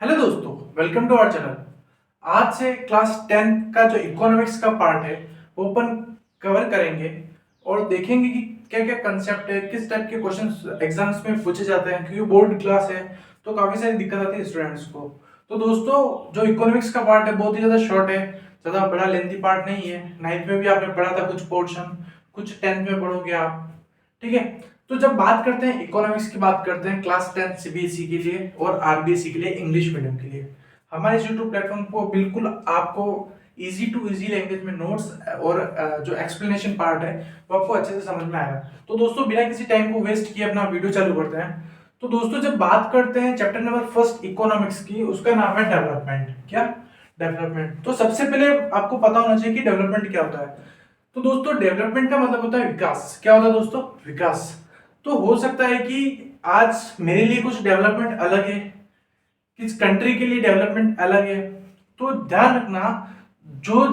Hello दोस्तों, welcome to our channel. आज से क्लास 10 का जो इकोनॉमिक्स का पार्ट है वो अपन कवर करेंगे और देखेंगे कि क्या क्या कंसेप्ट है, किस टाइप के क्वेश्चंस एग्जाम्स में पूछे जाते हैं, क्योंकि बोर्ड क्लास है तो काफी सारी दिक्कत आती है स्टूडेंट्स को। तो दोस्तों, जो इकोनॉमिक्स का पार्ट है बहुत ही ज्यादा शॉर्ट है, ज्यादा बड़ा लेंथी पार्ट नहीं है। 9th में भी आपने पढ़ा था कुछ पोर्शन, कुछ 10th में पढ़ोगे आप। ठीक है। तो जब बात करते हैं इकोनॉमिक्स की, बात करते हैं क्लास 10 सीबीएसई के लिए और आरबीएसई के लिए, इंग्लिश मीडियम के लिए, हमारे इस यूट्यूब प्लेटफॉर्म को बिल्कुल आपको इजी टू इजी लैंग्वेज में नोट्स और जो एक्सप्लेनेशन पार्ट है वो आपको अच्छे से समझ में आएगा। तो दोस्तों, बिना किसी टाइम को वेस्ट किए अपना वीडियो चालू करते हैं। तो दोस्तों, जब बात करते हैं चैप्टर नंबर फर्स्ट इकोनॉमिक्स की, उसका नाम है डेवलपमेंट। क्या? डेवलपमेंट। तो सबसे पहले आपको पता होना चाहिए कि डेवलपमेंट क्या होता है। तो दोस्तों, डेवलपमेंट का मतलब होता है विकास। क्या होता है दोस्तों? विकास। तो हो सकता है कि आज मेरे लिए कुछ डेवलपमेंट अलग है, किस कंट्री के लिए डेवलपमेंट अलग है। तो ध्यान रखना, जो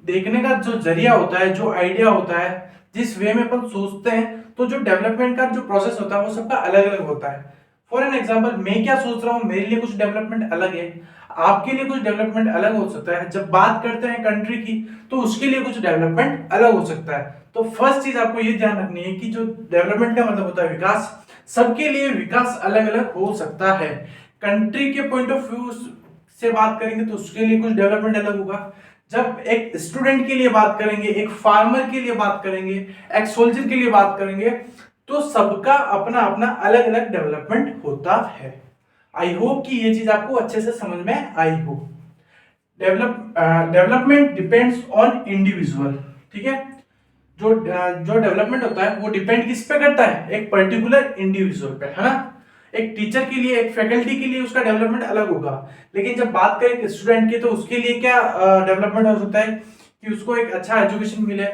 देखने का जो जरिया होता है, जो आइडिया होता है, जिस वे में अपन सोचते हैं, तो जो डेवलपमेंट का जो प्रोसेस होता है वो सबका अलग अलग होता है। फॉर एन एग्जाम्पल, मैं क्या सोच रहा हूँ, मेरे लिए कुछ डेवलपमेंट अलग है, आपके लिए कुछ डेवलपमेंट अलग हो सकता है। जब बात करते हैं कंट्री की, तो उसके लिए कुछ डेवलपमेंट अलग हो सकता है। तो फर्स्ट चीज आपको ये ध्यान रखनी है कि जो डेवलपमेंट का मतलब होता है विकास, सबके लिए विकास अलग अलग हो सकता है। कंट्री के पॉइंट ऑफ व्यू से बात करेंगे तो उसके लिए कुछ डेवलपमेंट अलग होगा। जब एक स्टूडेंट के लिए बात करेंगे, एक फार्मर के लिए बात करेंगे, एक सोल्जर के लिए बात करेंगे, तो सबका अपना अपना अलग अलग डेवलपमेंट होता है। आई होप कि ये चीज आपको अच्छे से समझ में आई हो। Development depends on individual. ठीक है। जो डेवलपमेंट होता है वो डिपेंड किस पे करता है? एक पर्टिकुलर इंडिविजुअल पे, है ना। एक टीचर के लिए, एक फैकल्टी के लिए उसका डेवलपमेंट अलग होगा। लेकिन जब बात करें एक स्टूडेंट की, तो उसके लिए क्या डेवलपमेंट हो सकता है कि उसको एक अच्छा एजुकेशन मिले,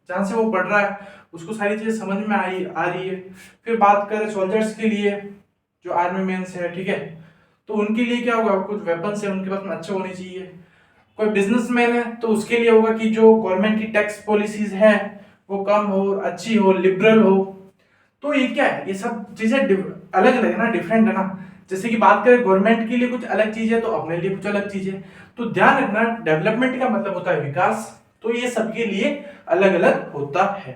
जहां से वो पढ़ रहा है उसको सारी चीजें समझ में आ रही है। फिर बात करें सोल्जर्स के लिए, जो आर्मी मेंस है, ठीक है, तो उनके लिए क्या होगा? कुछ वेपन्स है उनके पास में अच्छे होने चाहिए। कोई बिजनेसमैन है तो उसके लिए होगा कि जो गवर्नमेंट की टैक्स पॉलिसीज है वो कम हो, अच्छी हो, लिबरल हो। तो ये क्या है? ये सब चीजें अलग अलग है ना, डिफरेंट है ना। जैसे कि बात करें गवर्नमेंट के लिए कुछ अलग चीज है, तो अपने लिए कुछ अलग चीज है। तो ध्यान रखना, डेवलपमेंट का मतलब होता है विकास। तो ये सबके लिए अलग अलग होता है।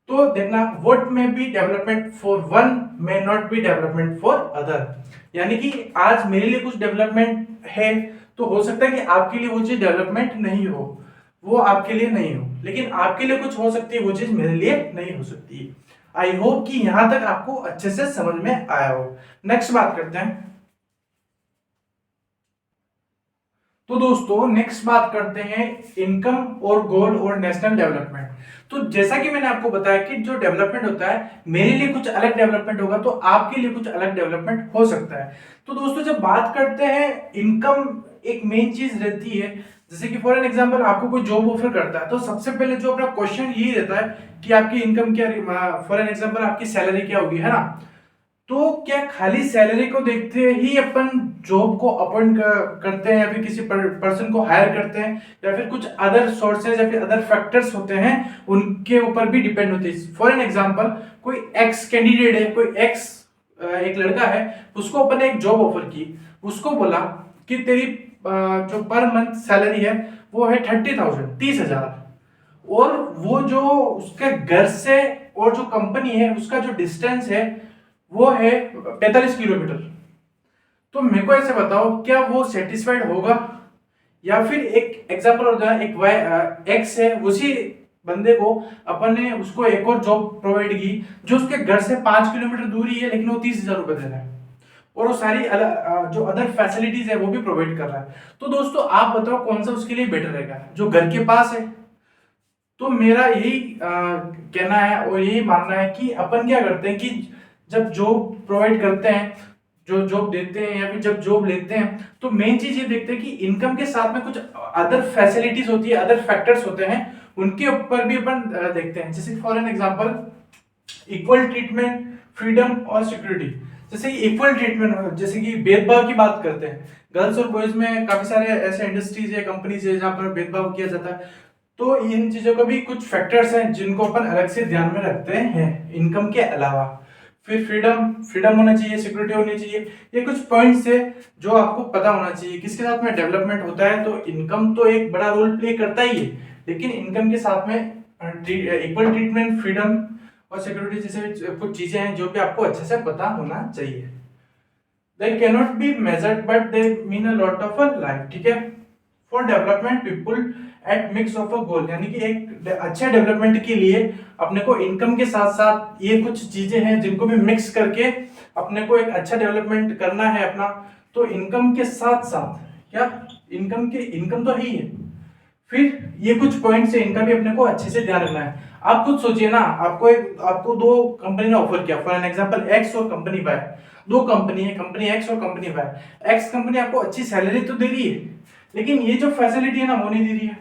तो देखना, what may be development for one may not be development for other. यानी कि आज मेरे लिए कुछ डेवलपमेंट है, तो हो सकता है कि आपके लिए वो चीज डेवलपमेंट नहीं हो, वो आपके लिए नहीं हो। लेकिन आपके लिए कुछ हो सकती है, वो चीज मेरे लिए नहीं हो सकती। आई होप कि यहां तक आपको अच्छे से समझ में आया हो। नेक्स्ट बात करते हैं। तो दोस्तों, नेक्स्ट बात करते हैं इनकम और गोल और नेशनल डेवलपमेंट। तो जैसा कि मैंने आपको बताया कि जो डेवलपमेंट होता है, मेरे लिए कुछ अलग डेवलपमेंट होगा, तो आपके लिए कुछ अलग डेवलपमेंट हो सकता है। तो दोस्तों, जब बात करते हैं इनकम, एक मेन चीज रहती है। जैसे कि फॉर एन एग्जांपल, आपको कोई जॉब ऑफर करता है, तो सबसे पहले जो अपना क्वेश्चन यही रहता है कि आपकी इनकम क्या, फॉर एन एग्जांपल आपकी सैलरी क्या होगी, है ना। तो क्या खाली सैलरी को देखते ही अपन जॉब को अपॉइंट करते हैं, या फिर किसी पर्सन को हायर करते हैं, या फिर कुछ अदर सोर्सेज या फिर अदर फैक्टर्स होते हैं उनके ऊपर भी डिपेंड होती है। फॉर एन एग्जांपल, कोई एक्स कैंडिडेट है, कोई एक्स एक लड़का है, उसको अपन ने एक जॉब ऑफर की, उसको बोला कि तेरी जो पर मंथ सैलरी है वो है 30,000, 30,000। और वो जो उसके घर से और जो कंपनी है उसका जो डिस्टेंस है वो है 45 किलोमीटर। तो मेरे को ऐसे बताओ, क्या वो सेटिस्फाइड होगा? या फिर एक एग्जांपल होता है, एक वाई एक्स है, उसी बंदे को अपन ने उसको एक और जॉब प्रोवाइड की जो उसके घर से 5 किलोमीटर दूरी है, लेकिन वो 30,000 रुपए दे रहा है और वो सारी जो अदर फैसिलिटीज है वो भी प्रोवाइड कर रहा है। तो दोस्तों, आप बताओ कौन सा उसके लिए बेटर रहेगा? जो घर के पास है। तो मेरा यही कहना है और यही मानना है कि अपन क्या करते हैं कि जब जॉब प्रोवाइड करते हैं, जो जॉब देते हैं या फिर जब जॉब लेते हैं, तो मेन चीज ये देखते हैं कि इनकम के साथ में कुछ अदर फैसिलिटीज होती है, अदर फैक्टर्स होते हैं, उनके ऊपर भी अपन देखते हैं। जैसे for an example, equal treatment, freedom और सिक्योरिटी। जैसे कि इक्वल ट्रीटमेंट, जैसे कि भेदभाव की बात करते हैं, गर्ल्स और बॉयज में काफी सारे ऐसे इंडस्ट्रीज है, कंपनीज है जहां पर भेदभाव किया जाता है। तो इन चीजों का भी कुछ फैक्टर्स हैं जिनको अपन अलग से ध्यान में रखते हैं इनकम के अलावा। फिर फ्रीडम होना चाहिए, सिक्योरिटी होनी चाहिए। ये कुछ पॉइंट्स है जो आपको पता होना चाहिए। किसके साथ में डेवलपमेंट होता है तो इनकम तो एक बड़ा रोल प्ले करता ही है, लेकिन इनकम के साथ में इक्वल ट्रीटमेंट, फ्रीडम और सिक्योरिटी जैसे कुछ चीजें हैं जो कि आपको अच्छे से पता होना चाहिए। They cannot be measured but they mean a lot of a life, ठीक है। For development people at mix of a goal, यानी कि एक अच्छे डेवलपमेंट के लिए अपने को इनकम के साथ साथ ये कुछ चीजें हैं जिनको भी मिक्स करके अपने को एक अच्छा डेवलपमेंट करना है अपना। तो इनकम के साथ साथ क्या इनकम तो ही है, फिर ये कुछ पॉइंट्स है इनका भी अपने को अच्छे से ध्यान रखना है। आप खुद सोचिए ना, आपको दो कंपनी ने ऑफर किया, फॉर एन एग्जांपल एक्स और कंपनी वाई। दो कंपनी है, कंपनी एक्स और कंपनी वाई। एक्स कंपनी आपको अच्छी सैलरी तो दे रही है, लेकिन ये जो फैसिलिटी है ना वो नहीं दे रही है।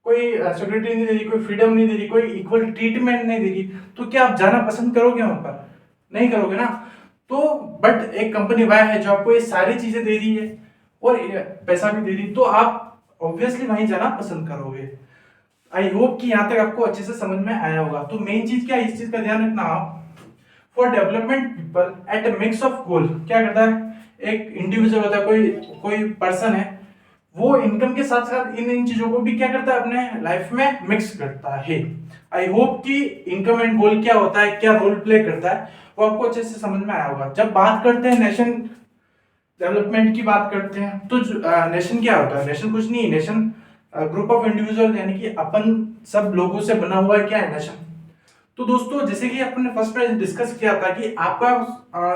कोई सिक्योरिटी नहीं दे रही, कोई फ्रीडम नहीं दे रही, कोई इक्वल ट्रीटमेंट नहीं दे रही। तो क्या आप जाना पसंद करोगे वहां पर? नहीं करोगे ना। तो बट एक कंपनी वाई है जो आपको ये सारी चीजें दे रही है और पैसा भी दे रही, तो आप ऑब्वियसली वहीं जाना पसंद करोगे। आई होप कि यहाँ तक आपको अच्छे से समझ में आया होगा। तो मेन चीज क्या है, इस चीज का ध्यान रखना आप। For development people at a mix of goal, क्या करता है एक इंडिविजुअल होता है, कोई पर्सन है, वो इनकम के साथ साथ इन चीजों को भी क्या करता है अपने लाइफ में मिक्स करता है। आई होप कि इनकम एंड गोल क्या होता है, क्या रोल प्ले करता है, वो आपको अच्छे से समझ में आया होगा। जब बात करते हैं नेशन डेवलपमेंट की बात करते हैं तो नेशन क्या होता है? नेशन कुछ नहीं, नेशन ग्रुप ऑफ इंडिविजुअल, यानी कि अपन सब लोगों से बना हुआ है क्या है नेशन। तो दोस्तों जैसे कि अपन ने फर्स्ट में डिस्कस किया था कि आपका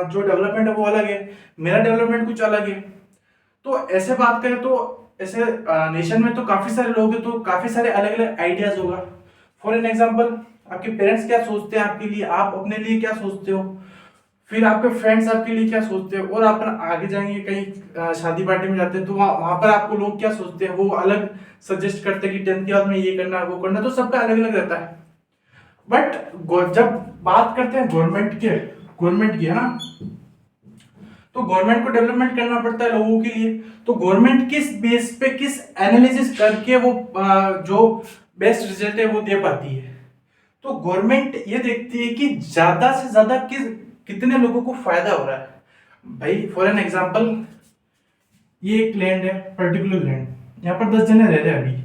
जो डेवलपमेंट है वो अलग है, मेरा डेवलपमेंट कुछ अलग है। तो ऐसे बात करें तो ऐसे नेशन में तो काफी सारे लोग हैं, तो काफी सारे अलग अलग आइडियाज होगा। फॉर एन एग्जांपल आपके पेरेंट्स क्या सोचते हैं आपके लिए, आप अपने लिए क्या सोचते हो, फिर आपके फ्रेंड्स आपके लिए क्या सोचते हैं, और आप आगे जाएंगे कहीं शादी पार्टी में जाते हैं तो वहां पर आपको लोग क्या सोचते हैं, वो अलग सजेस्ट करते हैं कि 10th के बाद में ये करना वो करना, तो सबका अलग अलग रहता है। बट जब बात करते हैं गवर्नमेंट की है ना, तो गवर्नमेंट को डेवलपमेंट करना पड़ता है लोगों के लिए। तो गवर्नमेंट किस बेस पे, किस एनालिसिस करके वो जो बेस्ट रिजल्ट है वो दे पाती है। तो गवर्नमेंट ये देखती है कि ज्यादा से ज्यादा कितने लोगों को फायदा हो रहा है। भाई फॉर एन एग्जांपल ये एक लैंड है, पर्टिकुलर लैंड, यहाँ पर 10 जने रह रहे हैं अभी,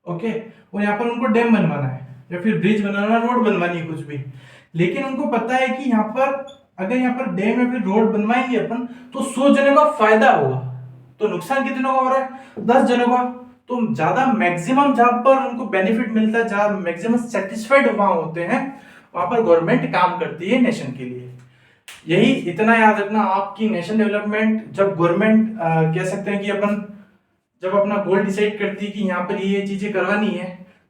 ओके, और यहाँ पर उनको डैम बनवाना है या फिर ब्रिज बनाना, रोड बनवानी है, कुछ भी। लेकिन उनको पता है कि यहाँ पर अगर यहाँ पर डैम या फिर रोड बनवाएंगे अपन तो 100 जनों का फायदा होगा। तो नुकसान कितनों का हो रहा है? 10 जनों का। तो ज्यादा मैक्सिमम जहां पर उनको बेनिफिट मिलता है, जहां मैक्सिमम सेटिस्फाइड वहां होते हैं, वहां पर गवर्नमेंट काम करती है नेशन के लिए। यही इतना याद रखना आपकी नेशन डेवलपमेंट, जब गवर्नमेंट कह सकते हैं कि अपन जब अपना गोल डिसाइड करती है कि यहाँ पर ये चीजें करवानी है,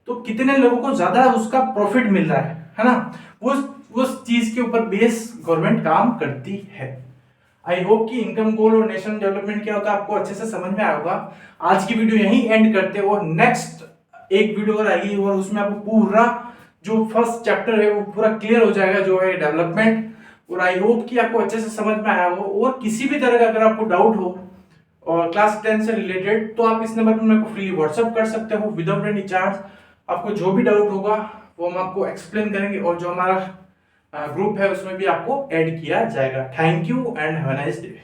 तो कितने लोगों को ज्यादा उसका प्रॉफिट मिल रहा है ना, उस चीज के ऊपर बेस गवर्नमेंट काम करती है। आई होप कि इनकम गोल और नेशनल डेवलपमेंट क्या होता है आपको अच्छे से समझ में आया होगा। आज की वीडियो यहीं एंड करते हैं और नेक्स्ट एक वीडियो और आएगी और उसमें आपको पूरा जो फर्स्ट चैप्टर है वो पूरा क्लियर हो जाएगा जो है डेवलपमेंट। और आई होप कि आपको अच्छे से समझ में आया हो, और किसी भी तरह का अगर आपको डाउट हो और क्लास 10 से रिलेटेड तो आप इस नंबर पर मेरे को फ्रीली व्हाट्सएप कर सकते हो विदाउट एनी चार्ज। आपको जो भी डाउट होगा वो हम आपको एक्सप्लेन करेंगे, और जो हमारा ग्रुप है उसमें भी आपको ऐड किया जाएगा। Thank you and have a nice day.